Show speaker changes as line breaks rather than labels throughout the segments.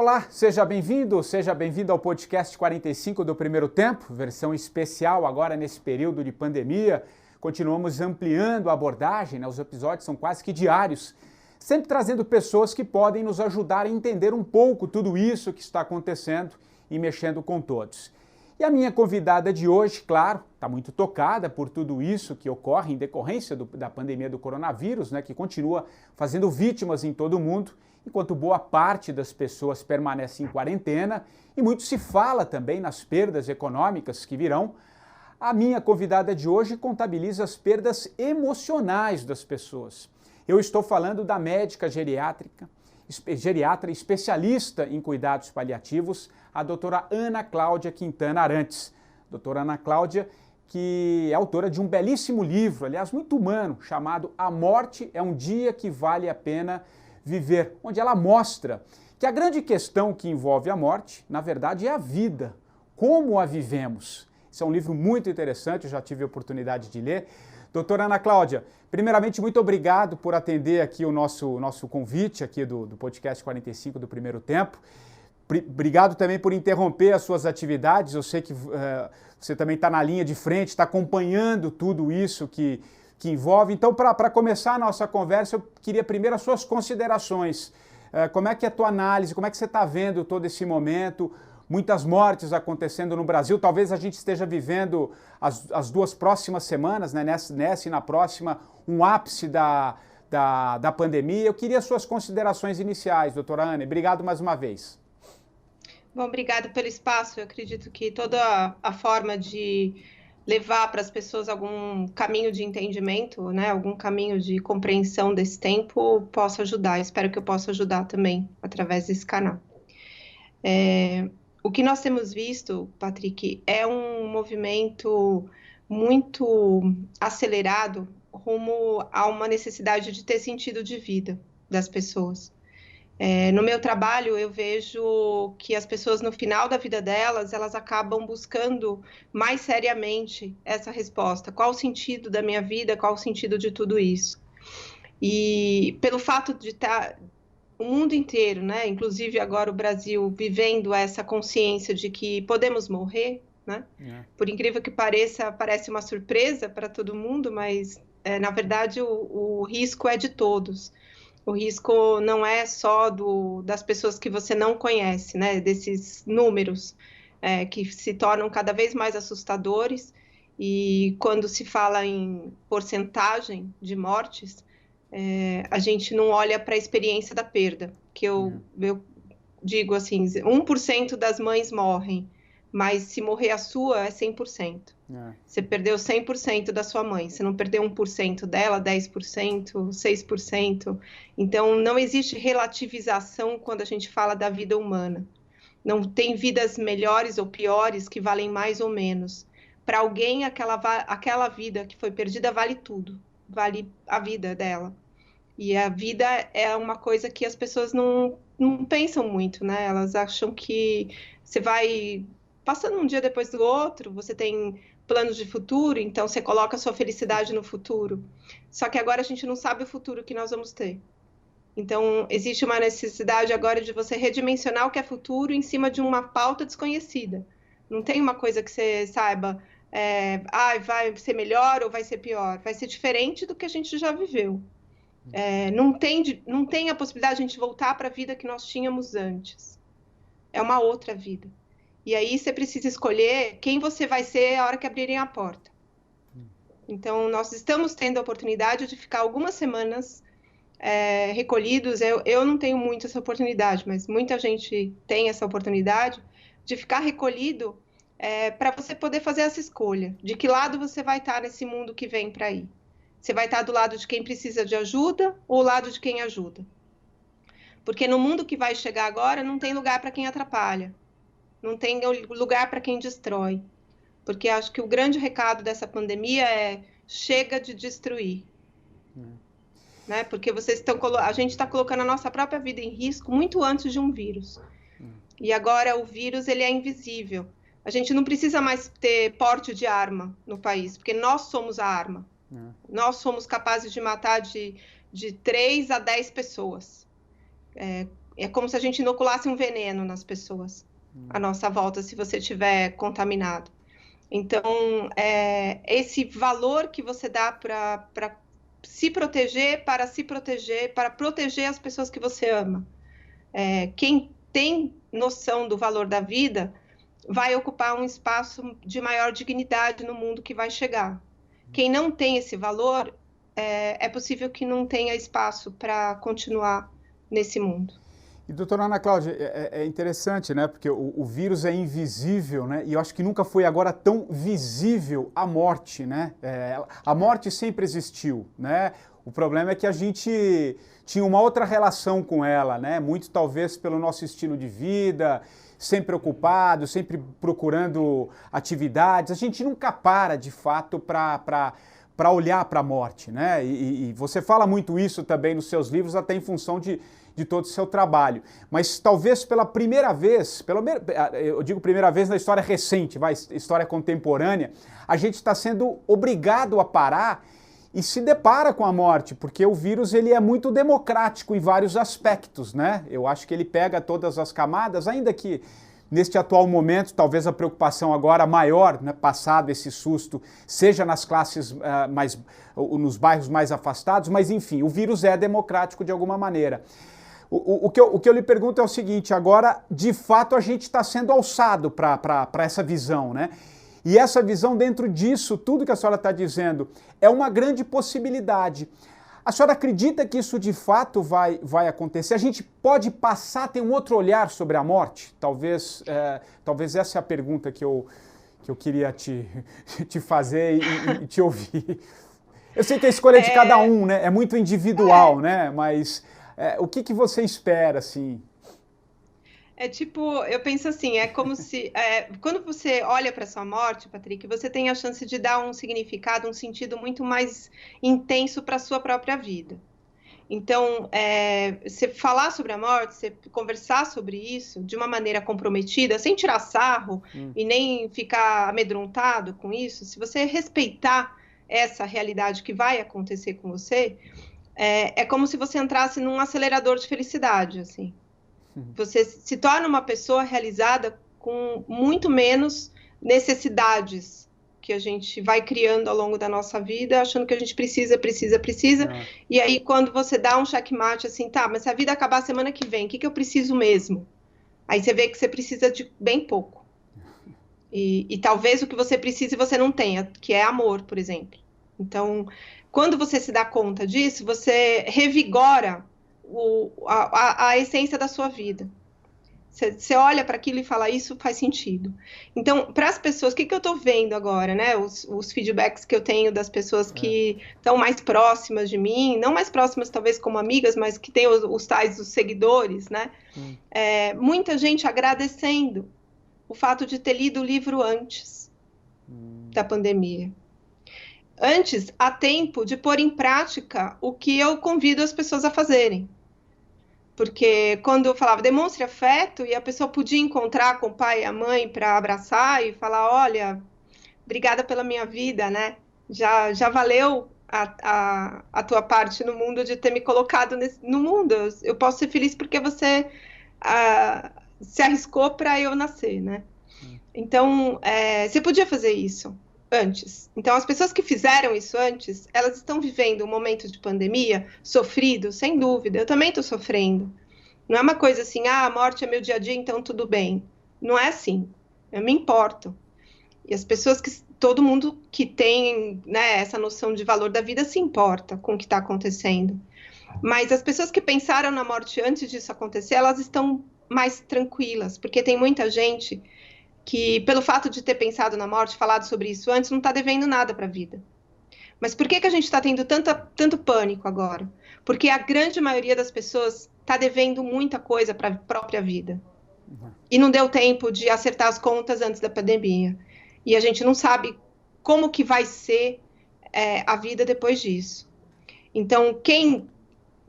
Olá, seja bem-vindo ao podcast 45 do Primeiro Tempo, versão especial agora nesse período de pandemia. Continuamos ampliando a abordagem, os episódios são quase que diários, sempre trazendo pessoas que podem nos ajudar a entender um pouco tudo isso que está acontecendo e mexendo com todos. E a minha convidada de hoje, claro, está muito tocada por tudo isso que ocorre em decorrência da pandemia do coronavírus, que continua fazendo vítimas em todo o mundo, enquanto boa parte das pessoas permanece em quarentena e muito se fala também nas perdas econômicas que virão. A minha convidada de hoje contabiliza as perdas emocionais das pessoas. Eu estou falando da médica geriatra especialista em cuidados paliativos, a doutora Ana Cláudia Quintana Arantes. Doutora Ana Cláudia, que é autora de um belíssimo livro, aliás, muito humano, chamado A Morte é um Dia que Vale a Pena Viver, onde ela mostra que a grande questão que envolve a morte, na verdade, é a vida, como a vivemos. Esse é um livro muito interessante, eu já tive a oportunidade de ler. Doutora Ana Cláudia, primeiramente, muito obrigado por atender aqui o nosso convite aqui do podcast 45 do Primeiro Tempo. Obrigado também por interromper as suas atividades. Eu sei que você também está na linha de frente, está acompanhando tudo isso que envolve. Então, para começar a nossa conversa, eu queria primeiro as suas considerações. Como é que é a tua análise, como é que você está vendo todo esse momento? Muitas mortes acontecendo no Brasil, talvez a gente esteja vivendo as duas próximas semanas, nessa e na próxima, um ápice da pandemia. Eu queria as suas considerações iniciais, doutora Ana, e obrigado mais uma vez.
Bom, obrigado pelo espaço. Eu acredito que toda a forma de levar para as pessoas algum caminho de entendimento, algum caminho de compreensão desse tempo, possa ajudar. Eu espero que eu possa ajudar também através desse canal. O que nós temos visto, Patrick, é um movimento muito acelerado rumo a uma necessidade de ter sentido de vida das pessoas. No meu trabalho, eu vejo que as pessoas, no final da vida delas, elas acabam buscando mais seriamente essa resposta. Qual o sentido da minha vida? Qual o sentido de tudo isso? E pelo fato de estar o mundo inteiro, inclusive agora o Brasil, vivendo essa consciência de que podemos morrer, Por incrível que pareça, parece uma surpresa para todo mundo, mas, na verdade, o risco é de todos. O risco não é só das pessoas que você não conhece, desses números que se tornam cada vez mais assustadores. E quando se fala em porcentagem de mortes, a gente não olha para a experiência da perda, que eu digo assim, 1% das mães morrem, mas se morrer a sua é 100%. Você perdeu 100% da sua mãe, você não perdeu 1% dela, 10%, 6%. Então, não existe relativização quando a gente fala da vida humana. Não tem vidas melhores ou piores que valem mais ou menos. Para alguém, aquela vida que foi perdida vale tudo, vale a vida dela. E a vida é uma coisa que as pessoas não pensam muito, Elas acham que você vai passando um dia depois do outro, você tem planos de futuro, então você coloca a sua felicidade no futuro. Só que agora a gente não sabe o futuro que nós vamos ter. Então, existe uma necessidade agora de você redimensionar o que é futuro em cima de uma pauta desconhecida. Não tem uma coisa que você saiba, vai ser melhor ou vai ser pior. Vai ser diferente do que a gente já viveu. Não tem a possibilidade de a gente voltar para a vida que nós tínhamos antes. É uma outra vida. E aí você precisa escolher quem você vai ser a hora que abrirem a porta. Então, nós estamos tendo a oportunidade de ficar algumas semanas recolhidos. Eu não tenho muito essa oportunidade, mas muita gente tem essa oportunidade de ficar recolhido para você poder fazer essa escolha. De que lado você vai estar nesse mundo que vem para aí? Você vai estar do lado de quem precisa de ajuda ou do lado de quem ajuda? Porque no mundo que vai chegar agora, não tem lugar para quem atrapalha. Não tem lugar para quem destrói. Porque acho que o grande recado dessa pandemia é chega de destruir. Porque a gente está colocando a nossa própria vida em risco muito antes de um vírus. E agora o vírus ele é invisível. A gente não precisa mais ter porte de arma no país, porque nós somos a arma. Nós somos capazes de matar de 3 a 10 pessoas. É como se a gente inoculasse um veneno nas pessoas à nossa volta, se você estiver contaminado. Então, esse valor que você dá para se proteger, para proteger as pessoas que você ama. Quem tem noção do valor da vida vai ocupar um espaço de maior dignidade no mundo que vai chegar. Quem não tem esse valor, é possível que não tenha espaço para continuar nesse mundo.
E, doutora Ana Cláudia, é interessante, né? Porque o vírus é invisível, né? E eu acho que nunca foi agora tão visível a morte, né? A morte sempre existiu, né? O problema é que a gente tinha uma outra relação com ela, né? Muito talvez pelo nosso estilo de vida, sempre ocupado, sempre procurando atividades. A gente nunca para, de fato, para olhar para a morte, né? E você fala muito isso também nos seus livros, até em função de todo o seu trabalho. Mas talvez pela primeira vez, eu digo primeira vez na história recente, história contemporânea, a gente está sendo obrigado a parar e se depara com a morte, porque o vírus ele é muito democrático em vários aspectos, né? Eu acho que ele pega todas as camadas, ainda que neste atual momento, talvez a preocupação agora maior, né, passado esse susto, seja nas classes nos bairros mais afastados, mas enfim, o vírus é democrático de alguma maneira. O que eu lhe pergunto é o seguinte, agora, de fato, a gente está sendo alçado para essa visão, né? E essa visão, dentro disso, tudo que a senhora está dizendo, é uma grande possibilidade. A senhora acredita que isso de fato vai acontecer? A gente pode passar a ter um outro olhar sobre a morte? Talvez essa é a pergunta que eu queria te fazer e te ouvir. Eu sei que a escolha é de cada um, né? É muito individual, né? Mas o que você espera, assim?
Eu penso assim, é como se, quando você olha para sua morte, Patrick, você tem a chance de dar um significado, um sentido muito mais intenso para a sua própria vida. Então, você falar sobre a morte, você conversar sobre isso de uma maneira comprometida, sem tirar sarro e nem ficar amedrontado com isso, se você respeitar essa realidade que vai acontecer com você, é como se você entrasse num acelerador de felicidade, assim. Você se torna uma pessoa realizada com muito menos necessidades que a gente vai criando ao longo da nossa vida, achando que a gente precisa. E aí, quando você dá um checkmate assim, tá, mas se a vida acabar semana que vem, o que eu preciso mesmo? Aí você vê que você precisa de bem pouco. E talvez o que você precise você não tenha, que é amor, por exemplo. Então, quando você se dá conta disso, você revigora a essência da sua vida. Você olha para aquilo e fala, isso faz sentido. Então, para as pessoas, o que eu estou vendo agora, né? Os feedbacks que eu tenho das pessoas que estão mais próximas de mim, não mais próximas talvez como amigas, mas que têm os tais os seguidores, né? Muita gente agradecendo o fato de ter lido o livro antes da pandemia. Antes, há tempo de pôr em prática o que eu convido as pessoas a fazerem. Porque quando eu falava demonstre afeto e a pessoa podia encontrar com o pai e a mãe para abraçar e falar, olha, obrigada pela minha vida, né? Já valeu a tua parte no mundo de ter me colocado no mundo. Eu posso ser feliz porque você se arriscou para eu nascer, né? Então, você podia fazer isso antes. Então, as pessoas que fizeram isso antes, elas estão vivendo um momento de pandemia sofrido, sem dúvida. Eu também estou sofrendo. Não é uma coisa assim, a morte é meu dia a dia, então tudo bem. Não é assim. Eu me importo. E as pessoas todo mundo que tem, né, essa noção de valor da vida se importa com o que está acontecendo. Mas as pessoas que pensaram na morte antes disso acontecer, elas estão mais tranquilas, porque tem muita gente que, pelo fato de ter pensado na morte, falado sobre isso antes, não está devendo nada para a vida. Mas por que a gente está tendo tanto pânico agora? Porque a grande maioria das pessoas está devendo muita coisa para a própria vida. E não deu tempo de acertar as contas antes da pandemia. E a gente não sabe como que vai ser a vida depois disso. Então, quem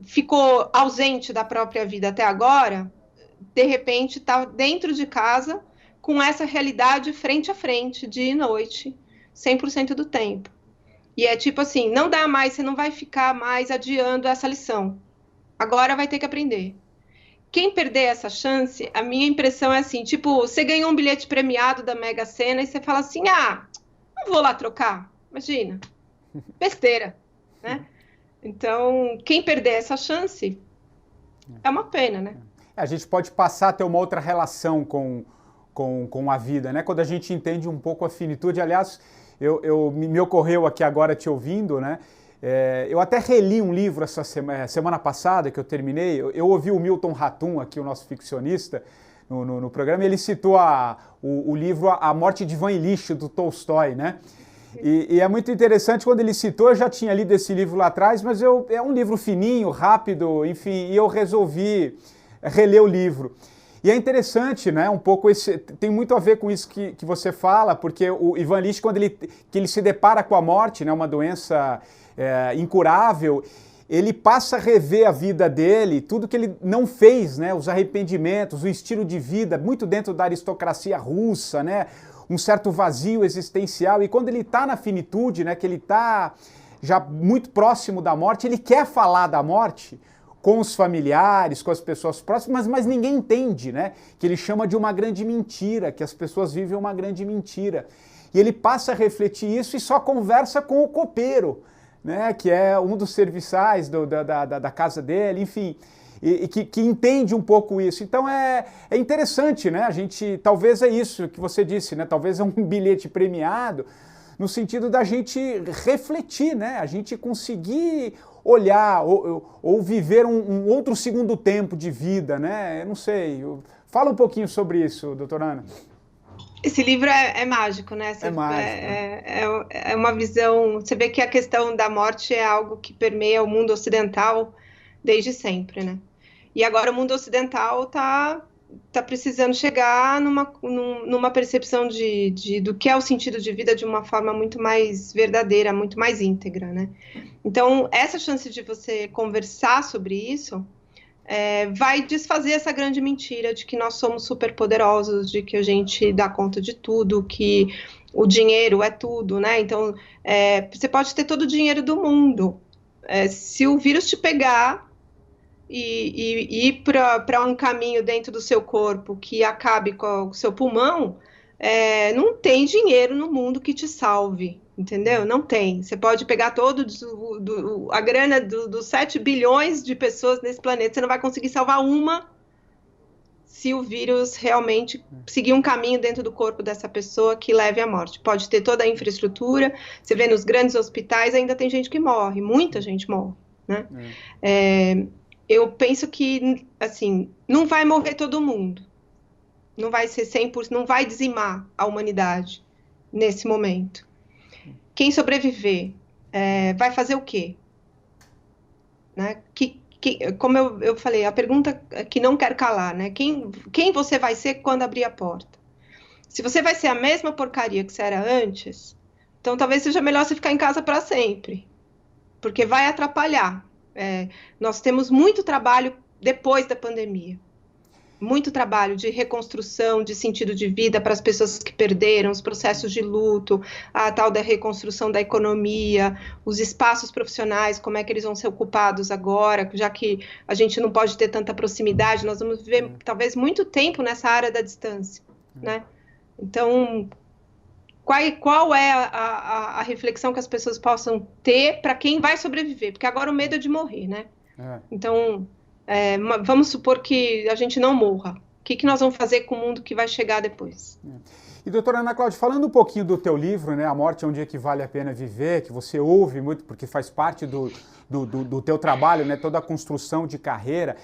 ficou ausente da própria vida até agora, de repente está dentro de casa com essa realidade frente a frente, dia e noite, 100% do tempo. E é tipo assim, não dá mais, você não vai ficar mais adiando essa lição. Agora vai ter que aprender. quem perder essa chance, a minha impressão é assim, tipo, você ganhou um bilhete premiado da Mega Sena e você fala assim, não vou lá trocar, imagina, besteira, né? Então, quem perder essa chance é uma pena, né?
A gente pode passar a ter uma outra relação com a vida, né? Quando a gente entende um pouco a finitude. Aliás, me ocorreu aqui agora te ouvindo, né? Eu até reli um livro essa semana passada que eu terminei. Eu ouvi o Milton Ratum, aqui, o nosso ficcionista, no programa, e ele citou o livro A Morte de Ivan Ilitch, do Tolstói, né? E é muito interessante, quando ele citou, eu já tinha lido esse livro lá atrás, mas é um livro fininho, rápido, enfim, e eu resolvi reler o livro. E é interessante, né, um pouco tem muito a ver com isso que você fala, porque o Ivan Ilitch, quando ele se depara com a morte, né, uma doença incurável, ele passa a rever a vida dele, tudo que ele não fez, né, os arrependimentos, o estilo de vida, muito dentro da aristocracia russa, né, um certo vazio existencial, e quando ele está na finitude, né, que ele está já muito próximo da morte, ele quer falar da morte com os familiares, com as pessoas próximas, mas ninguém entende, né? Que ele chama de uma grande mentira, que as pessoas vivem uma grande mentira. E ele passa a refletir isso e só conversa com o copeiro, né? Que é um dos serviçais da casa dele, enfim, e que entende um pouco isso. Então é interessante, né? A gente, talvez é isso que você disse, né? Talvez é um bilhete premiado, no sentido da gente refletir, né? A gente conseguir olhar ou viver um outro segundo tempo de vida, né? Eu não sei. Fala um pouquinho sobre isso, doutora Ana.
Esse livro é mágico, né?
É mágico.
É uma visão... Você vê que a questão da morte é algo que permeia o mundo ocidental desde sempre, né? E agora o mundo ocidental tá precisando chegar numa percepção do que é o sentido de vida de uma forma muito mais verdadeira, muito mais íntegra, né? Então, essa chance de você conversar sobre isso vai desfazer essa grande mentira de que nós somos superpoderosos, de que a gente dá conta de tudo, que o dinheiro é tudo, né? Então, você pode ter todo o dinheiro do mundo. Se o vírus te pegar e ir para um caminho dentro do seu corpo que acabe com o seu pulmão, não tem dinheiro no mundo que te salve, entendeu? Não tem. Você pode pegar a grana dos 7 bilhões de pessoas nesse planeta, você não vai conseguir salvar uma se o vírus realmente seguir um caminho dentro do corpo dessa pessoa que leve à morte. Pode ter toda a infraestrutura, você vê nos grandes hospitais, ainda tem gente que morre, muita gente morre, né? Eu penso que, assim, não vai morrer todo mundo. Não vai ser 100%, não vai dizimar a humanidade nesse momento. Quem sobreviver vai fazer o quê? Né? Como eu falei, a pergunta que não quer calar, né? Quem você vai ser quando abrir a porta? Se você vai ser a mesma porcaria que você era antes, então talvez seja melhor você ficar em casa para sempre, porque vai atrapalhar. Nós temos muito trabalho depois da pandemia, muito trabalho de reconstrução, de sentido de vida para as pessoas que perderam, os processos de luto, a tal da reconstrução da economia, os espaços profissionais, como é que eles vão ser ocupados agora, já que a gente não pode ter tanta proximidade, nós vamos viver talvez muito tempo nessa área da distância, né? Então, qual é a reflexão que as pessoas possam ter para quem vai sobreviver? Porque agora o medo é de morrer, né? Então, vamos supor que a gente não morra. O que nós vamos fazer com o mundo que vai chegar depois?
E, doutora Ana Cláudia, falando um pouquinho do teu livro, né, A Morte é um Dia que Vale a Pena Viver, que você ouve muito porque faz parte do teu trabalho, né, toda a construção de carreira,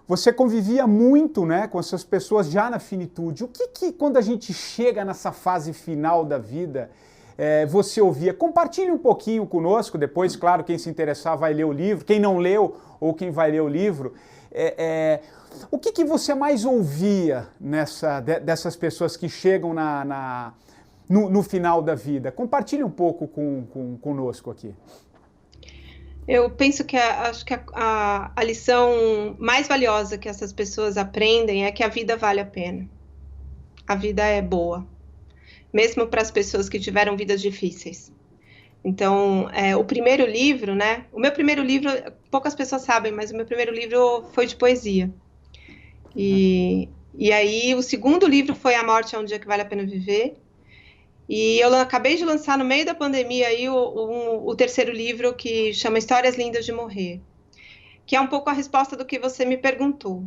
você convivia muito, né, com essas pessoas já na finitude. O que quando a gente chega nessa fase final da vida, você ouvia? Compartilhe um pouquinho conosco, depois, claro, quem se interessar vai ler o livro, quem não leu ou quem vai ler o livro. O que você mais ouvia dessas pessoas que chegam no final da vida? Compartilhe um pouco conosco aqui.
Eu penso que acho que a lição mais valiosa que essas pessoas aprendem é que a vida vale a pena. A vida é boa, mesmo para as pessoas que tiveram vidas difíceis. Então, o primeiro livro, né? O meu primeiro livro, poucas pessoas sabem, mas o meu primeiro livro foi de poesia. E aí o segundo livro foi A Morte é um Dia que Vale a Pena Viver. E eu acabei de lançar no meio da pandemia aí o terceiro livro, que chama Histórias Lindas de Morrer, que é um pouco a resposta do que você me perguntou.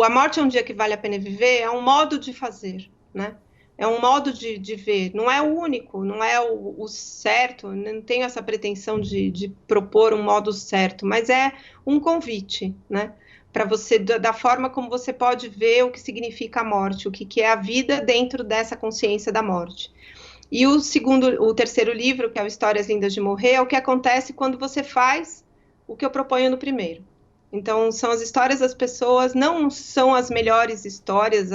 A Morte é um Dia que Vale a Pena Viver é um modo de fazer, né? É um modo de ver, não é o único, não é o certo, não tenho essa pretensão de propor um modo certo, mas é um convite, né? Para você, da forma como você pode ver o que significa a morte, o que é a vida dentro dessa consciência da morte. E o terceiro livro, que é o Histórias Lindas de Morrer, é o que acontece quando você faz o que eu proponho no primeiro. Então, são as histórias das pessoas, não são as melhores histórias,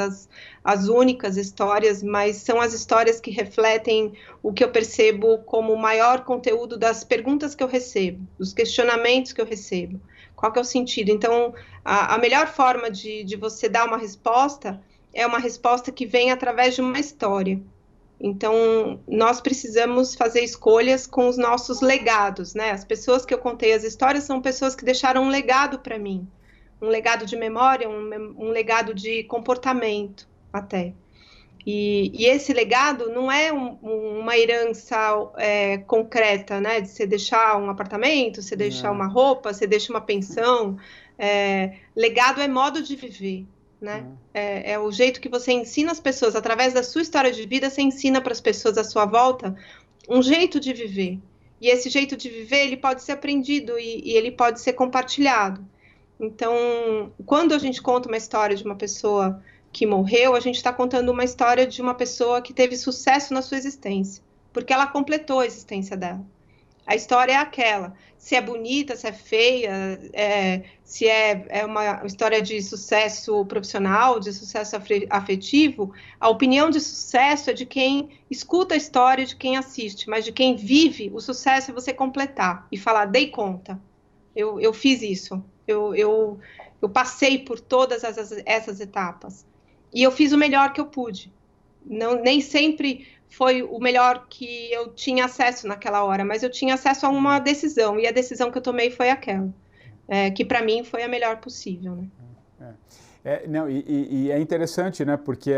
as únicas histórias, mas são as histórias que refletem o que eu percebo como o maior conteúdo das perguntas que eu recebo, dos questionamentos que eu recebo. Qual que é o sentido? Então, a melhor forma de você dar uma resposta é uma resposta que vem através de uma história. Então, nós precisamos fazer escolhas com os nossos legados, né? As pessoas que eu contei as histórias são pessoas que deixaram um legado para mim, um legado de memória, um legado de comportamento, até. E esse legado não é uma herança concreta, né? De você deixar um apartamento, você deixar uma roupa, você deixa uma pensão. Legado é modo de viver. Né? É o jeito que você ensina as pessoas, através da sua história de vida, você ensina para as pessoas à sua volta um jeito de viver. E esse jeito de viver, ele pode ser aprendido e ele pode ser compartilhado. Então, quando a gente conta uma história de uma pessoa que morreu, a gente está contando uma história de uma pessoa que teve sucesso na sua existência, porque ela completou a existência dela. A história é aquela. Se é bonita, se é feia, se é uma história de sucesso profissional, de sucesso afetivo, a opinião de sucesso é de quem escuta a história, de quem assiste, mas de quem vive, o sucesso é você completar e falar, dei conta, eu fiz isso, eu passei por todas essas etapas e eu fiz o melhor que eu pude. Não, nem sempre foi o melhor que eu tinha acesso naquela hora, mas eu tinha acesso a uma decisão, e a decisão que eu tomei foi aquela, que para mim foi a melhor possível. Né?
Não, e é interessante, né, porque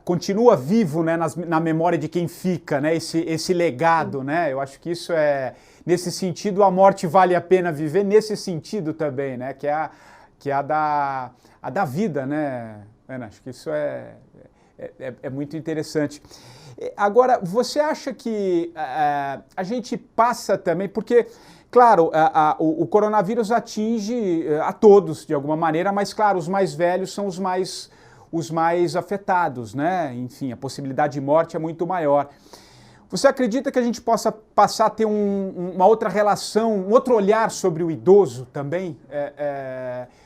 continua vivo, né, na memória de quem fica, né, esse legado, né, eu acho que isso nesse sentido, a morte vale a pena viver, nesse sentido também, né, que é a da vida, né, Ana, acho que isso é muito interessante. Agora, você acha que a gente passa também, porque, claro, o coronavírus atinge a todos de alguma maneira, mas, claro, os mais velhos são os mais afetados, né? Enfim, a possibilidade de morte é muito maior. Você acredita que a gente possa passar a ter uma outra relação, um outro olhar sobre o idoso também?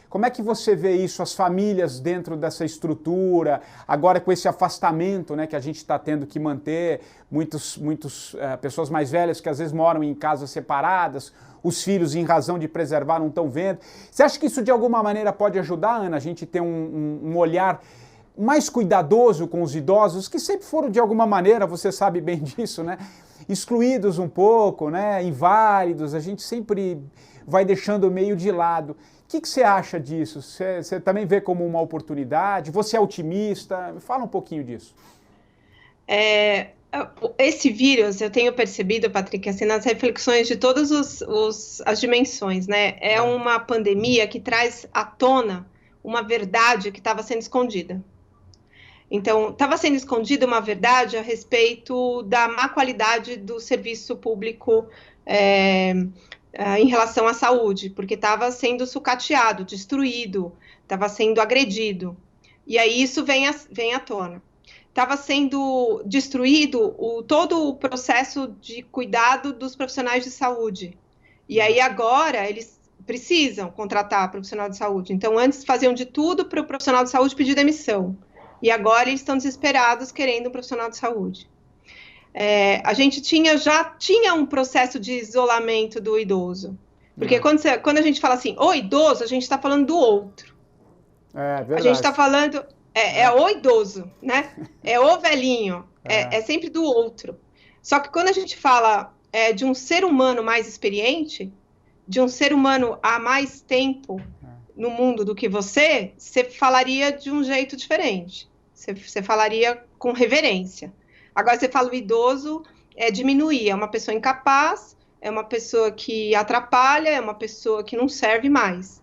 Como é que você vê isso, as famílias dentro dessa estrutura, agora com esse afastamento, né, que a gente está tendo que manter, muitas pessoas mais velhas que às vezes moram em casas separadas, os filhos, em razão de preservar, não estão vendo. Você acha que isso de alguma maneira pode ajudar, Ana, a gente ter um olhar mais cuidadoso com os idosos, que sempre foram de alguma maneira, você sabe bem disso, né, excluídos um pouco, né, inválidos, a gente sempre vai deixando meio de lado. O que você acha disso? Você também vê como uma oportunidade? Você é otimista? Fala um pouquinho disso.
Esse vírus, eu tenho percebido, Patrick, assim, nas reflexões de todas as dimensões, né? É uma pandemia que traz à tona uma verdade que estava sendo escondida. Então, estava sendo escondida uma verdade a respeito da má qualidade do serviço público em relação à saúde, porque estava sendo sucateado, destruído, estava sendo agredido. E aí isso vem à tona. Estava sendo destruído todo o processo de cuidado dos profissionais de saúde. E aí agora eles precisam contratar profissional de saúde. Então antes faziam de tudo para o profissional de saúde pedir demissão. E agora eles estão desesperados querendo um profissional de saúde. A gente já tinha um processo de isolamento do idoso. Porque quando a gente fala assim, o idoso, a gente está falando do outro.
Verdade.
A gente está falando, o idoso, né? É o velhinho, é sempre do outro. Só que quando a gente fala de um ser humano mais experiente, de um ser humano há mais tempo no mundo do que você falaria de um jeito diferente. Você falaria com reverência. Agora você fala o idoso diminuir, é uma pessoa incapaz, é uma pessoa que atrapalha, é uma pessoa que não serve mais.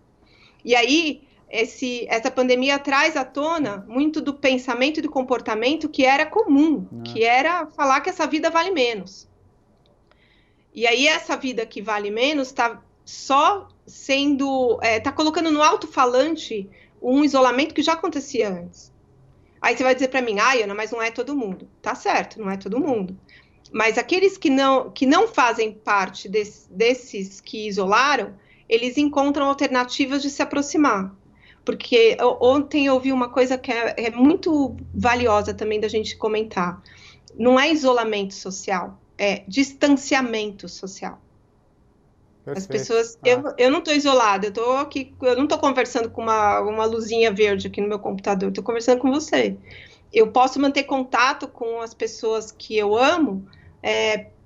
E aí, essa pandemia traz à tona muito do pensamento e do comportamento que era comum, que era falar que essa vida vale menos. E aí, essa vida que vale menos está só sendo... está colocando no alto-falante um isolamento que já acontecia antes. Aí você vai dizer para mim, Ana, mas não é todo mundo. Tá certo, não é todo mundo. Mas aqueles que não fazem parte desses que isolaram, eles encontram alternativas de se aproximar. Porque ontem eu ouvi uma coisa que é muito valiosa também da gente comentar. Não é isolamento social, é distanciamento social. Perfeito. As pessoas... Eu não estou isolada, eu não estou conversando com uma luzinha verde aqui no meu computador, estou conversando com você. Eu posso manter contato com as pessoas que eu amo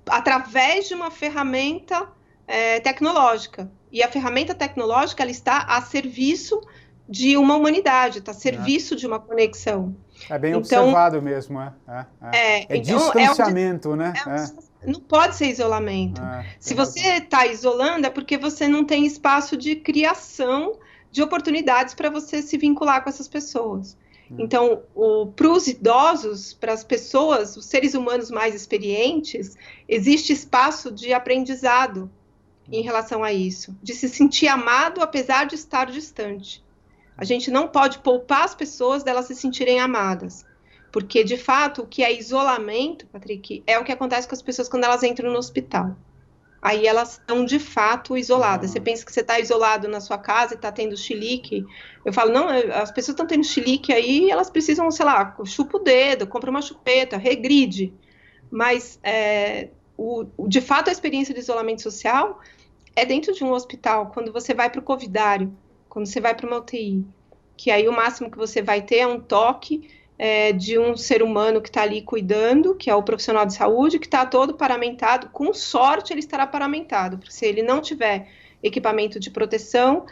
através de uma ferramenta tecnológica. E a ferramenta tecnológica ela está a serviço de uma humanidade, está a serviço de uma conexão.
É bem observado mesmo, distanciamento, né?
Não pode ser isolamento. Se você está isolando, é porque você não tem espaço de criação de oportunidades para você se vincular com essas pessoas. Então, para os idosos, para as pessoas, os seres humanos mais experientes, existe espaço de aprendizado em relação a isso, de se sentir amado apesar de estar distante. A gente não pode poupar as pessoas delas se sentirem amadas. Porque, de fato, o que é isolamento, Patrick, é o que acontece com as pessoas quando elas entram no hospital. Aí elas estão, de fato, isoladas. Você pensa que você está isolado na sua casa e está tendo chilique. Eu falo, não, as pessoas estão tendo chilique aí, elas precisam, sei lá, chupa o dedo, compra uma chupeta, regride. Mas, de fato, a experiência de isolamento social é dentro de um hospital, quando você vai para o covidário, quando você vai para uma UTI. Que aí o máximo que você vai ter é um toque de um ser humano que está ali cuidando, que é o profissional de saúde, que está todo paramentado. Com sorte, ele estará paramentado, porque se ele não tiver equipamento de proteção,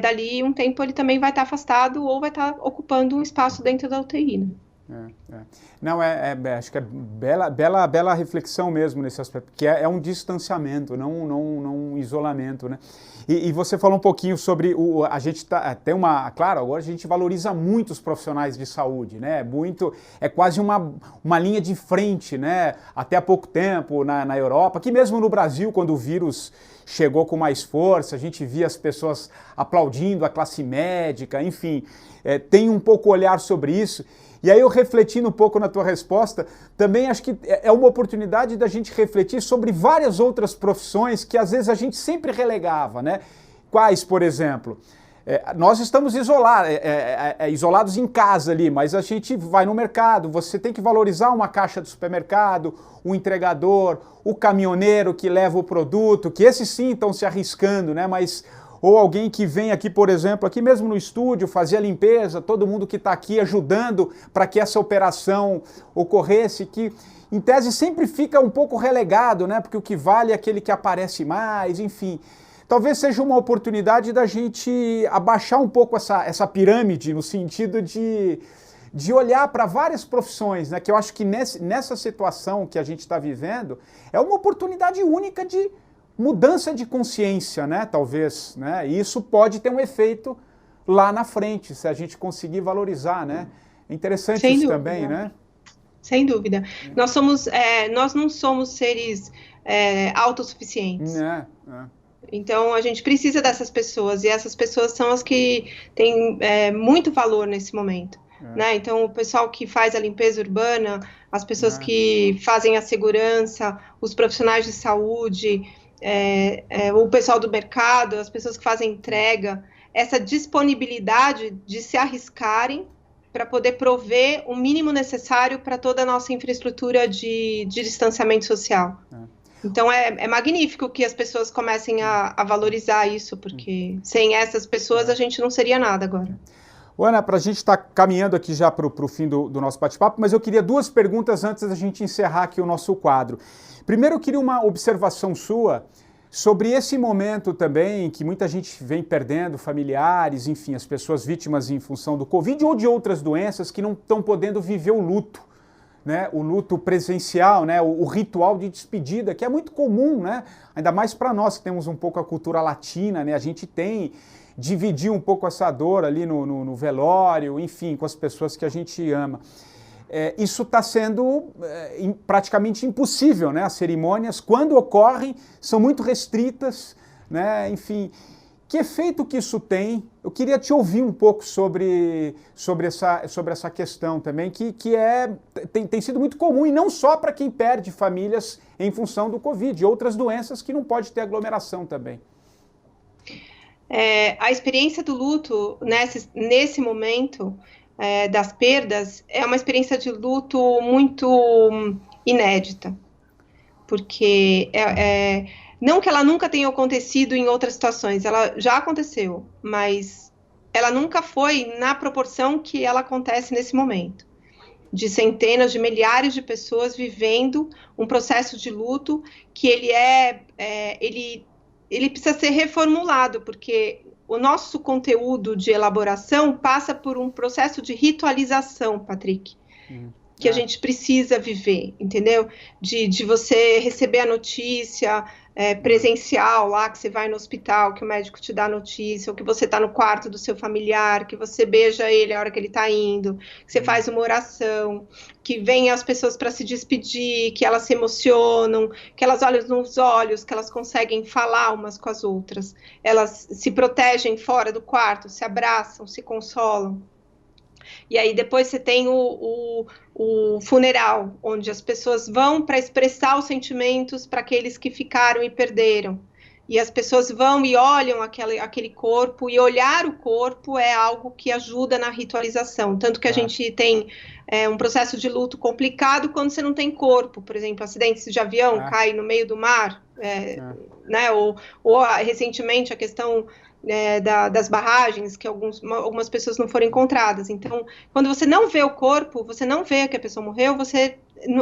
dali um tempo ele também vai estar afastado ou vai estar ocupando um espaço dentro da UTI. Né?
Não, acho que é bela reflexão mesmo nesse aspecto, porque é um distanciamento, não um isolamento, né? E você falou um pouquinho sobre a gente tem claro, agora a gente valoriza muito os profissionais de saúde, né? É quase uma linha de frente, né? Até há pouco tempo na Europa, aqui mesmo no Brasil, quando o vírus chegou com mais força, a gente via as pessoas aplaudindo a classe médica, enfim, tem um pouco olhar sobre isso. E aí eu refletindo um pouco na tua resposta, também acho que é uma oportunidade da gente refletir sobre várias outras profissões que às vezes a gente sempre relegava, né? Quais, por exemplo? Nós estamos isolados em casa ali, mas a gente vai no mercado, você tem que valorizar uma caixa do supermercado, o entregador, o caminhoneiro que leva o produto, que esses sim estão se arriscando, né? Mas... Ou alguém que vem aqui, por exemplo, aqui mesmo no estúdio, fazer a limpeza, todo mundo que está aqui ajudando para que essa operação ocorresse, que em tese sempre fica um pouco relegado, né? Porque o que vale é aquele que aparece mais, enfim. Talvez seja uma oportunidade da gente abaixar um pouco essa pirâmide, no sentido de olhar para várias profissões, né? Que eu acho que nessa situação que a gente está vivendo, é uma oportunidade única de mudança de consciência, né, talvez, né, e isso pode ter um efeito lá na frente, se a gente conseguir valorizar, né, é interessante isso também, né?
Sem dúvida. Nós não somos seres autossuficientes. Então, a gente precisa dessas pessoas, e essas pessoas são as que têm muito valor nesse momento. Né? Então, o pessoal que faz a limpeza urbana, as pessoas que fazem a segurança, os profissionais de saúde... o pessoal do mercado, as pessoas que fazem entrega, essa disponibilidade de se arriscarem para poder prover o mínimo necessário para toda a nossa infraestrutura de distanciamento social. Então é magnífico que as pessoas comecem a valorizar isso, porque sem essas pessoas a gente não seria nada agora.
Ana, para a gente estar caminhando aqui já para o fim do nosso bate-papo, mas eu queria duas perguntas antes da gente encerrar aqui o nosso quadro. Primeiro, eu queria uma observação sua Sobre esse momento também, que muita gente vem perdendo familiares, enfim, as pessoas vítimas em função do Covid ou de outras doenças que não estão podendo viver o luto, né? O luto presencial, né? O ritual de despedida, que é muito comum, né? Ainda mais para nós que temos um pouco a cultura latina, né? A gente tem dividir um pouco essa dor ali no velório, enfim, com as pessoas que a gente ama. Isso está sendo praticamente impossível, né? As cerimônias, quando ocorrem, são muito restritas, né? Enfim, que efeito que isso tem? Eu queria te ouvir um pouco sobre essa questão também, que tem sido muito comum, e não só para quem perde famílias em função do Covid, outras doenças que não pode ter aglomeração também.
A experiência do luto, nesse momento, das perdas, é uma experiência de luto muito inédita, porque não que ela nunca tenha acontecido em outras situações, ela já aconteceu, mas ela nunca foi na proporção que ela acontece nesse momento, de centenas, de milhares de pessoas vivendo um processo de luto que ele precisa ser reformulado, porque o nosso conteúdo de elaboração passa por um processo de ritualização, Patrick, que a gente precisa viver, entendeu? De você receber a notícia presencial lá, que você vai no hospital, que o médico te dá a notícia, ou que você está no quarto do seu familiar, que você beija ele a hora que ele está indo, que você faz uma oração, que vem as pessoas para se despedir, que elas se emocionam, que elas olham nos olhos, que elas conseguem falar umas com as outras, elas se protegem fora do quarto, se abraçam, se consolam. E aí depois você tem o funeral, onde as pessoas vão para expressar os sentimentos para aqueles que ficaram e perderam. E as pessoas vão e olham aquele corpo, e olhar o corpo é algo que ajuda na ritualização. Tanto que a gente tem um processo de luto complicado quando você não tem corpo. Por exemplo, acidentes de avião, cai no meio do mar, né? Ou recentemente a questão das barragens, que algumas pessoas não foram encontradas. Então, quando você não vê o corpo, você não vê que a pessoa morreu,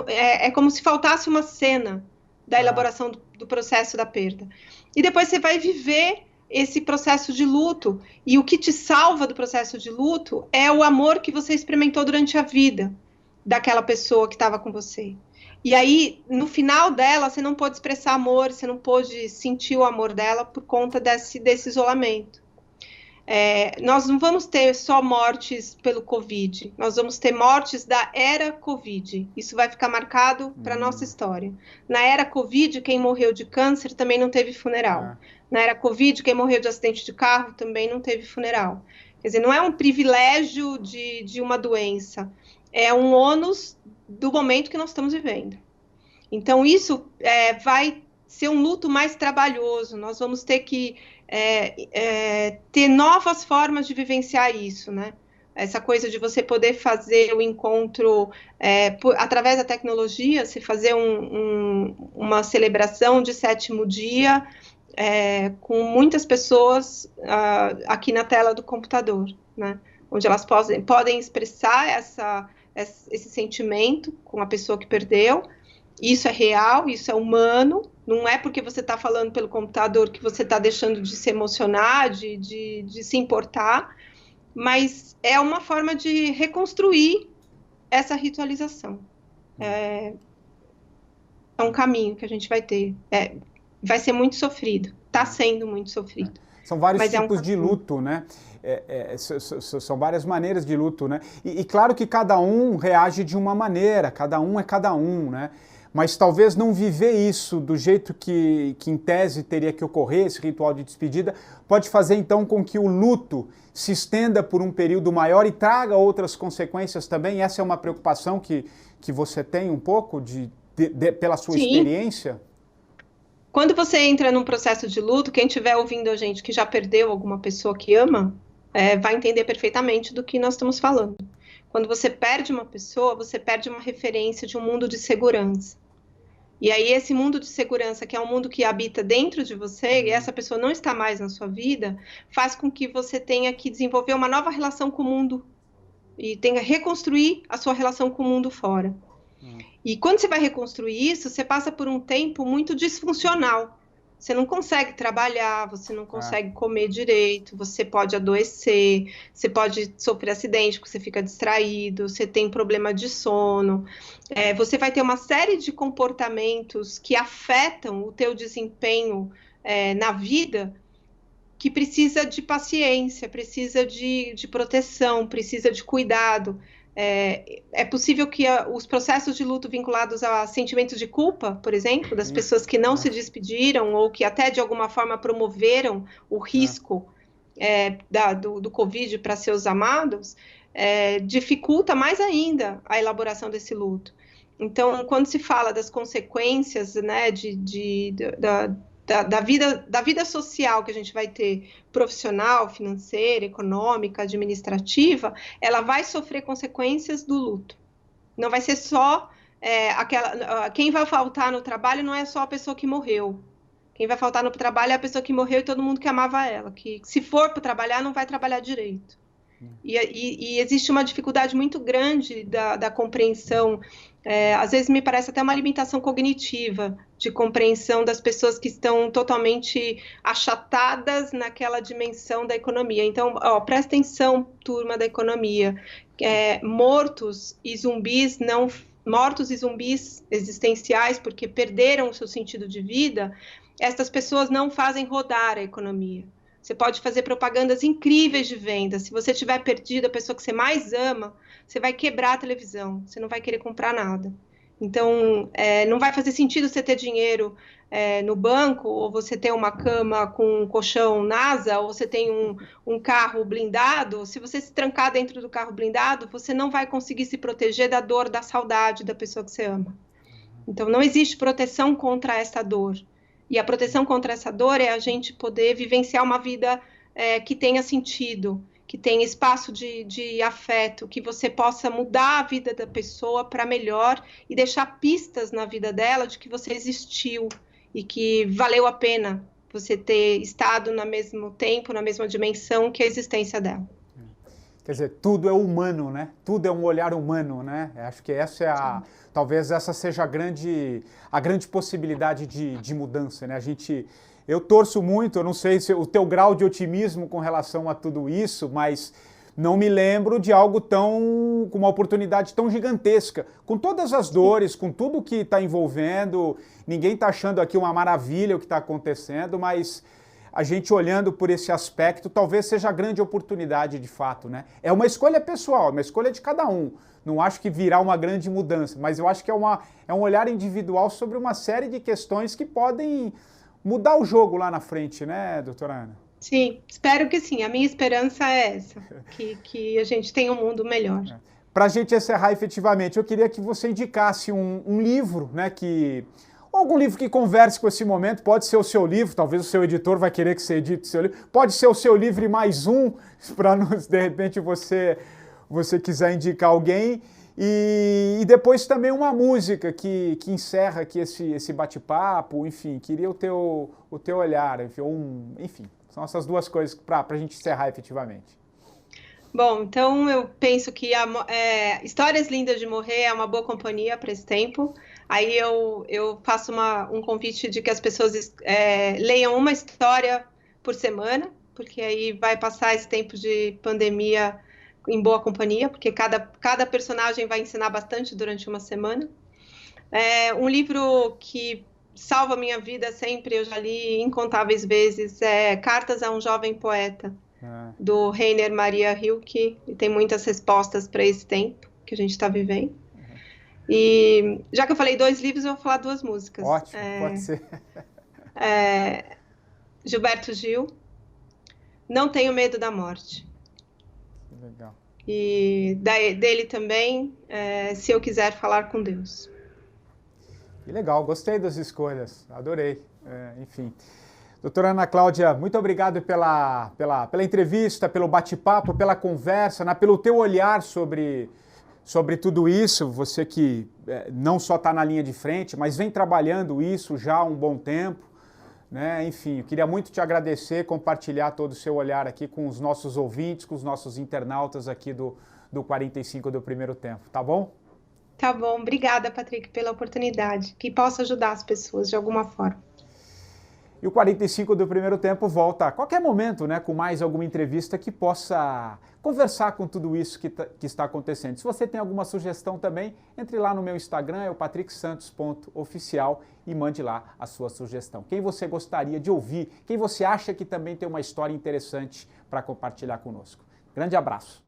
é como se faltasse uma cena da elaboração do processo da perda. E depois você vai viver esse processo de luto, e o que te salva do processo de luto é o amor que você experimentou durante a vida daquela pessoa que estava com você. E aí, no final dela, você não pôde expressar amor, você não pôde sentir o amor dela por conta desse isolamento. Nós não vamos ter só mortes pelo Covid, nós vamos ter mortes da era Covid. Isso vai ficar marcado para a nossa história. Na era Covid, quem morreu de câncer também não teve funeral. Na era Covid, quem morreu de acidente de carro também não teve funeral. Quer dizer, não é um privilégio de uma doença, é um ônus do momento que nós estamos vivendo. Então, isso vai ser um luto mais trabalhoso, nós vamos ter que ter novas formas de vivenciar isso, né? Essa coisa de você poder fazer o encontro através da tecnologia, se fazer uma celebração de 7º dia com muitas pessoas aqui na tela do computador, né? Onde elas podem expressar esse sentimento com a pessoa que perdeu. Isso é real, isso é humano, não é porque você está falando pelo computador que você está deixando de se emocionar, de se importar, mas é uma forma de reconstruir essa ritualização. É um caminho que a gente vai ter. Vai ser muito sofrido, está sendo muito sofrido.
São vários tipos de luto, né? São várias maneiras de luto, né? E claro que cada um reage de uma maneira, cada um é cada um, né? Mas talvez não viver isso do jeito que em tese teria que ocorrer, esse ritual de despedida, pode fazer então com que o luto se estenda por um período maior e traga outras consequências também. Essa é uma preocupação que você tem um pouco pela sua experiência?
Quando você entra num processo de luto, quem estiver ouvindo a gente que já perdeu alguma pessoa que ama, vai entender perfeitamente do que nós estamos falando. Quando você perde uma pessoa, você perde uma referência de um mundo de segurança. E aí esse mundo de segurança, que é um mundo que habita dentro de você, e essa pessoa não está mais na sua vida, faz com que você tenha que desenvolver uma nova relação com o mundo e tenha que reconstruir a sua relação com o mundo fora. E quando você vai reconstruir isso, você passa por um tempo muito disfuncional, você não consegue trabalhar, você não consegue comer direito, você pode adoecer, você pode sofrer acidente porque você fica distraído, você tem problema de sono, você vai ter uma série de comportamentos que afetam o teu desempenho na vida, que precisa de paciência, precisa de proteção, precisa de cuidado. É possível que os processos de luto vinculados a sentimentos de culpa, por exemplo, das pessoas que não se despediram ou que até de alguma forma promoveram o risco do Covid para seus amados, dificulta mais ainda a elaboração desse luto. Então, quando se fala das consequências, né, da vida social que a gente vai ter, profissional, financeira, econômica, administrativa, ela vai sofrer consequências do luto. Não vai ser só quem vai faltar no trabalho não é só a pessoa que morreu. Quem vai faltar no trabalho é a pessoa que morreu e todo mundo que amava ela, que se for para trabalhar, não vai trabalhar direito. E existe uma dificuldade muito grande da compreensão, às vezes me parece até uma limitação cognitiva, de compreensão das pessoas que estão totalmente achatadas naquela dimensão da economia. Então, presta atenção, turma da economia, mortos e zumbis existenciais, porque perderam o seu sentido de vida, estas pessoas não fazem rodar a economia. Você pode fazer propagandas incríveis de venda. Se você tiver perdido a pessoa que você mais ama, você vai quebrar a televisão, você não vai querer comprar nada. Então, não vai fazer sentido você ter dinheiro no banco, ou você ter uma cama com um colchão NASA, ou você tem um carro blindado. Se você se trancar dentro do carro blindado, você não vai conseguir se proteger da dor, da saudade da pessoa que você ama. Então, não existe proteção contra essa dor. E a proteção contra essa dor é a gente poder vivenciar uma vida que tenha sentido, que tenha espaço de afeto, que você possa mudar a vida da pessoa para melhor e deixar pistas na vida dela de que você existiu e que valeu a pena você ter estado no mesmo tempo, na mesma dimensão que a existência dela.
Quer dizer, tudo é humano, né? Tudo é um olhar humano, né? Acho que essa é talvez essa seja a grande possibilidade de mudança, né? Eu torço muito, eu não sei se o teu grau de otimismo com relação a tudo isso, mas não me lembro de algo com uma oportunidade tão gigantesca, com todas as dores, com tudo que está envolvendo. Ninguém está achando aqui uma maravilha o que está acontecendo, mas a gente olhando por esse aspecto, talvez seja a grande oportunidade de fato, né? É uma escolha pessoal, é uma escolha de cada um. Não acho que virá uma grande mudança, mas eu acho que é um olhar individual sobre uma série de questões que podem mudar o jogo lá na frente, né, doutora Ana?
Sim, espero que sim. A minha esperança é essa, que a gente tenha um mundo melhor.
Para a gente encerrar efetivamente, eu queria que você indicasse um livro, né, algum livro que converse com esse momento. Pode ser o seu livro, talvez o seu editor vai querer que você edite o seu livro, pode ser o seu livro e mais um, para de repente você quiser indicar alguém, e depois também uma música que encerra aqui esse bate-papo, enfim, queria o teu olhar, enfim, são essas duas coisas para a gente encerrar efetivamente.
Bom, então eu penso que Histórias Lindas de Morrer é uma boa companhia para esse tempo. Aí eu faço um convite de que as pessoas leiam uma história por semana, porque aí vai passar esse tempo de pandemia em boa companhia, porque cada personagem vai ensinar bastante durante uma semana. Um livro que salva a minha vida sempre, eu já li incontáveis vezes, Cartas a um Jovem Poeta, do Rainer Maria Rilke, e tem muitas respostas para esse tempo que a gente está vivendo. E já que eu falei 2 livros, eu vou falar 2 músicas.
Ótimo, pode ser.
Gilberto Gil, Não Tenho Medo da Morte.
Legal.
E dele também, Se Eu Quiser Falar com Deus.
Que legal, gostei das escolhas, adorei. Enfim. Doutora Ana Cláudia, muito obrigado pela entrevista, pelo bate-papo, pela conversa, pelo teu olhar sobre tudo isso. Você que não só está na linha de frente, mas vem trabalhando isso já há um bom tempo, né? Enfim, eu queria muito te agradecer, compartilhar todo o seu olhar aqui com os nossos ouvintes, com os nossos internautas aqui do 45 do Primeiro Tempo, tá bom?
Tá bom, obrigada, Patrick, pela oportunidade, que possa ajudar as pessoas de alguma forma.
E o 45 do Primeiro Tempo volta a qualquer momento, né, com mais alguma entrevista que possa conversar com tudo isso que está acontecendo. Se você tem alguma sugestão também, entre lá no meu Instagram, é o patricksantos.oficial, e mande lá a sua sugestão. Quem você gostaria de ouvir, quem você acha que também tem uma história interessante para compartilhar conosco. Grande abraço!